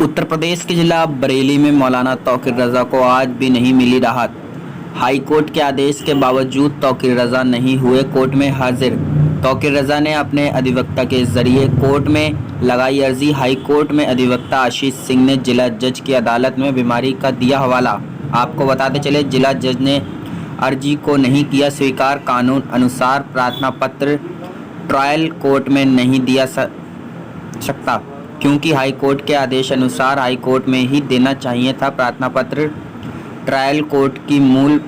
उत्तर प्रदेश के जिला बरेली में मौलाना तौकीर रजा को आज भी नहीं मिली राहत। हाई कोर्ट के आदेश के बावजूद तौकीर रजा नहीं हुए कोर्ट में हाजिर। तौकीर रजा ने अपने अधिवक्ता के जरिए कोर्ट में लगाई अर्जी। हाई कोर्ट में अधिवक्ता आशीष सिंह ने जिला जज की अदालत में बीमारी का दिया हवाला। आपको बताते चले, जिला जज ने अर्जी को नहीं किया स्वीकार। कानून अनुसार प्रार्थना पत्र ट्रायल कोर्ट में नहीं दिया सकता, क्योंकि हाई कोर्ट के आदेश अनुसार हाई कोर्ट में ही देना चाहिए था प्रार्थना पत्र। ट्रायल कोर्ट की मूल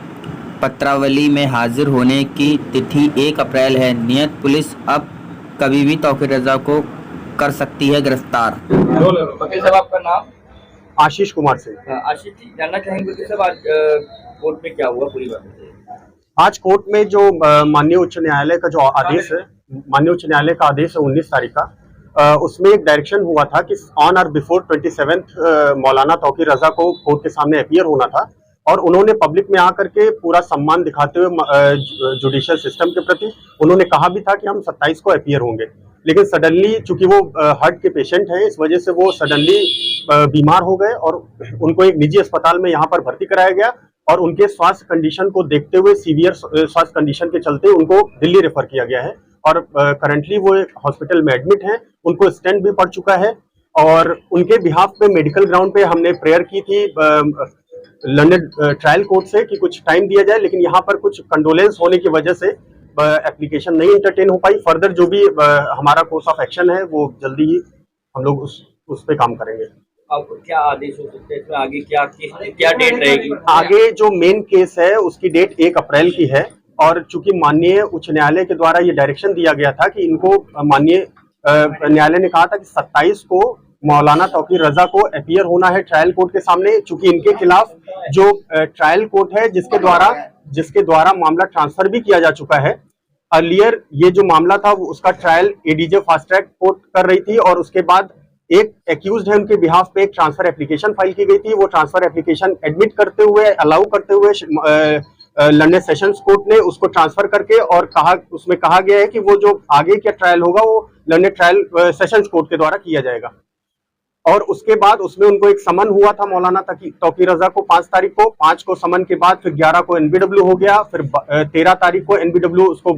पत्रावली में हाजिर होने की तिथि 1 अप्रैल है। नियत पुलिस अब कभी भी तौकीर रजा को कर सकती है गिरफ्तार। वकील साहब, आपका नाम? आशीष कुमार सिंह। आशीष जी, जानना चाहेंगे वकील साहब, आज कोर्ट में क्या हुआ पूरी बात? आज कोर्ट में जो माननीय उच्च न्यायालय का जो आदेश है, माननीय उच्च न्यायालय का आदेश है 19 तारीख का, उसमें एक डायरेक्शन हुआ था कि ऑन और बिफोर 27 मौलाना तौकीर रजा को कोर्ट के सामने अपीयर होना था, और उन्होंने पब्लिक में आकर के पूरा सम्मान दिखाते हुए जुडिशियल सिस्टम के प्रति उन्होंने कहा भी था कि हम 27 को अपीयर होंगे। लेकिन सडनली, चूंकि वो हार्ट के पेशेंट हैं, इस वजह से वो सडनली बीमार हो गए और उनको एक निजी अस्पताल में यहाँ पर भर्ती कराया गया, और उनके स्वास्थ्य कंडीशन को देखते हुए, सीवियर स्वास्थ्य कंडीशन के चलते उनको दिल्ली रेफर किया गया है, और करंटली वो एक हॉस्पिटल में एडमिट हैं। उनको स्टेंट भी पड़ चुका है, और उनके बिहाफ पे मेडिकल ग्राउंड पे हमने प्रेयर की थी लंदन ट्रायल कोर्ट से कि कुछ टाइम दिया जाए, लेकिन यहाँ पर कुछ कंडोलेंस होने की वजह से एप्लीकेशन नहीं एंटरटेन हो पाई। फर्दर जो भी हमारा कोर्स ऑफ एक्शन है वो जल्दी ही हम लोग उस पे काम करेंगे। अब क्या आदेश हो सकते हैं इसमें? आगे क्या डेट रहेगी? आगे जो मेन केस है उसकी डेट 1 अप्रैल की है, और चूंकि माननीय उच्च न्यायालय के द्वारा ये डायरेक्शन दिया गया था कि इनको माननीय न्यायालय ने कहा था कि 27 को मौलाना तौकीर रजा को अपीयर होना है ट्रायल कोर्ट के सामने, चूंकि इनके खिलाफ जो ट्रायल कोर्ट है जिसके द्वारा मामला ट्रांसफर भी किया जा चुका है। अर्लियर ये जो मामला था उसका trial ADJ fast track court कर रही थी, और उसके बाद एक एक्यूज्ड है उनके बिहाफ पे एक ट्रांसफर एप्लीकेशन फाइल की गई थी। वो ट्रांसफर एप्लीकेशन एडमिट करते हुए, अलाउ करते हुए लंदन सेशंस कोर्ट ने उसको ट्रांसफर करके और उसमें कहा गया है कि वो जो आगे क्या ट्रायल होगा वो लंदन ट्रायल सेशंस कोर्ट के द्वारा किया जाएगा। और उसके बाद उसमें उनको एक समन हुआ था मौलाना तौकीर रजा को 5 तारीख को। 5 को समन के बाद फिर 11 को एनबीडब्ल्यू हो गया, फिर 13 तारीख को एनबीडब्ल्यू उसको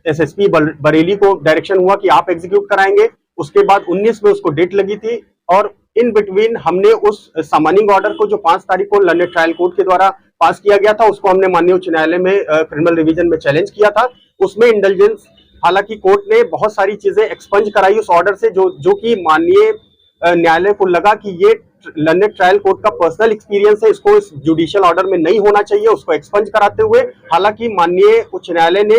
एसएसपी बरेली को डायरेक्शन हुआ कि आप एग्जीक्यूट कराएंगे। उसके बाद 19 में उसको डेट लगी थी, और इन बिटवीन हमने उस समनिंग ऑर्डर को जो 5 तारीख को लंदन ट्रायल कोर्ट के द्वारा पास किया गया था, उसको हमने माननीय उच्च न्यायालय में क्रिमिनल रिवीजन में चैलेंज किया था। उसमें इंटेलिजेंस, हालांकि कोर्ट ने बहुत सारी चीजें एक्सपंज कराई उस ऑर्डर से, जो कि माननीय न्यायालय को लगा कि ये लंदन ट्रायल कोर्ट का पर्सनल एक्सपीरियंस है, इसको इस जुडिशियल ऑर्डर में नहीं होना चाहिए, उसको एक्सपंज कराते हुए। हालांकि माननीय उच्च न्यायालय ने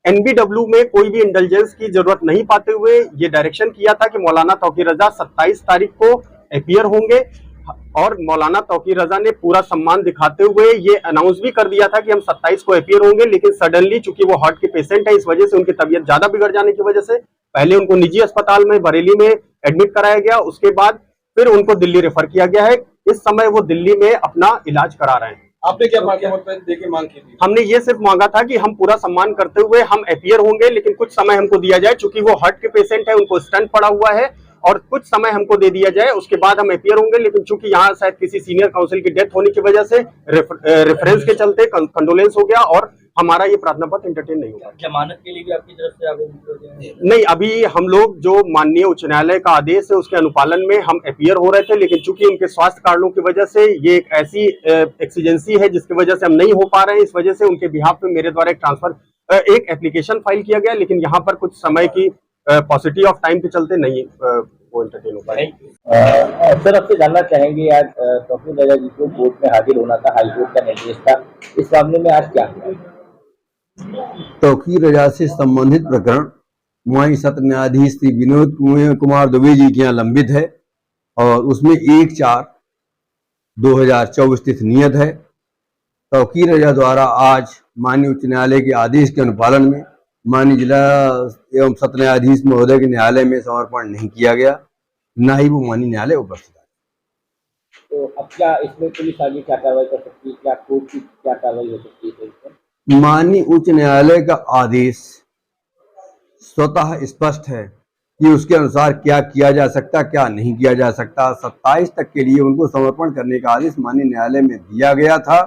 एनबीडब्ल्यू में कोई भी इंटेलिजेंस की जरूरत नहीं पाते हुए ये डायरेक्शन किया था कि मौलाना तौकीर रजा 27 तारीख को अपीयर होंगे, और मौलाना तौकीर रजा ने पूरा सम्मान दिखाते हुए ये अनाउंस भी कर दिया था कि हम 27 को अपीयर होंगे। लेकिन सडनली, चूंकि वो हार्ट के पेशेंट है, इस वजह से उनकी तबीयत ज्यादा बिगड़ जाने की वजह से पहले उनको निजी अस्पताल में बरेली में एडमिट कराया गया, उसके बाद फिर उनको दिल्ली रेफर किया गया है। इस समय वो दिल्ली में अपना इलाज करा रहे हैं। आपने क्या मांग की थी? हमने ये सिर्फ मांगा था कि हम पूरा सम्मान करते हुए हम अपीयर होंगे, लेकिन कुछ समय हमको दिया जाए, चूंकि वो हार्ट के पेशेंट है, उनको स्टंट पड़ा हुआ है, और कुछ समय हमको दे दिया जाए, उसके बाद हम अपीयर होंगे। लेकिन चूंकि यहाँ शायद किसी सीनियर काउंसिल की डेथ होने की वजह से रेफरेंस के चलते कंडोलेंस हो गया, और हमारा ये प्रार्थना पत्र एंटरटेन नहीं होगा। जमानत के लिए भी आपकी तरफ से आवेदन? नहीं, अभी हम लोग जो माननीय उच्च न्यायालय का आदेश है उसके अनुपालन में हम अपीयर हो रहे थे, लेकिन चूंकि उनके स्वास्थ्य कारणों की वजह से ये एक ऐसी एक्सीजेंसी है जिसकी वजह से हम नहीं हो पा रहे हैं। इस वजह से उनके बिहाफ में मेरे द्वारा एक एप्लीकेशन फाइल किया गया, लेकिन यहाँ पर कुछ समय की पॉजिटिव ऑफ टाइम के चलते नहीं वो एंटरटेन हो पाए। सर, आपसे जानना चाहेंगे, आज तौकीर रजा जी को कोर्ट में हाजिर होना था, हाई कोर्ट का निर्देश था, इस मामले में आज क्या हुआ? तौकीर रजा से संबंधित प्रकरण माननीय सत्र न्यायाधीश श्री विनोद कुमार दुबे जी के यहाँ लंबित है, और उसमें 1/4/2024 तिथि नियत है। तौकीर रजा द्वारा आज माननीय उच्च न्यायालय के आदेश के अनुपालन में माननीय जिला एवं सत्र न्यायाधीश महोदय के न्यायालय में समर्पण नहीं किया गया, न ही वो माननीय न्यायालय उपस्थित है। तो अब क्या इसमें पुलिस आगे क्या कार्रवाई कर सकती है? क्या कोर्ट की क्या कार्रवाई हो सकती है इसमें? माननीय उच्च न्यायालय का आदेश स्वतः स्पष्ट है कि उसके अनुसार क्या किया जा सकता, क्या नहीं किया जा सकता। 27 तक के लिए उनको समर्पण करने का आदेश माननीय न्यायालय में दिया गया था।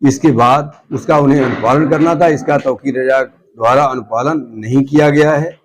इसके बाद उसका उन्हें अनुपालन करना था। इसका तौकीर रजा द्वारा अनुपालन नहीं किया गया है।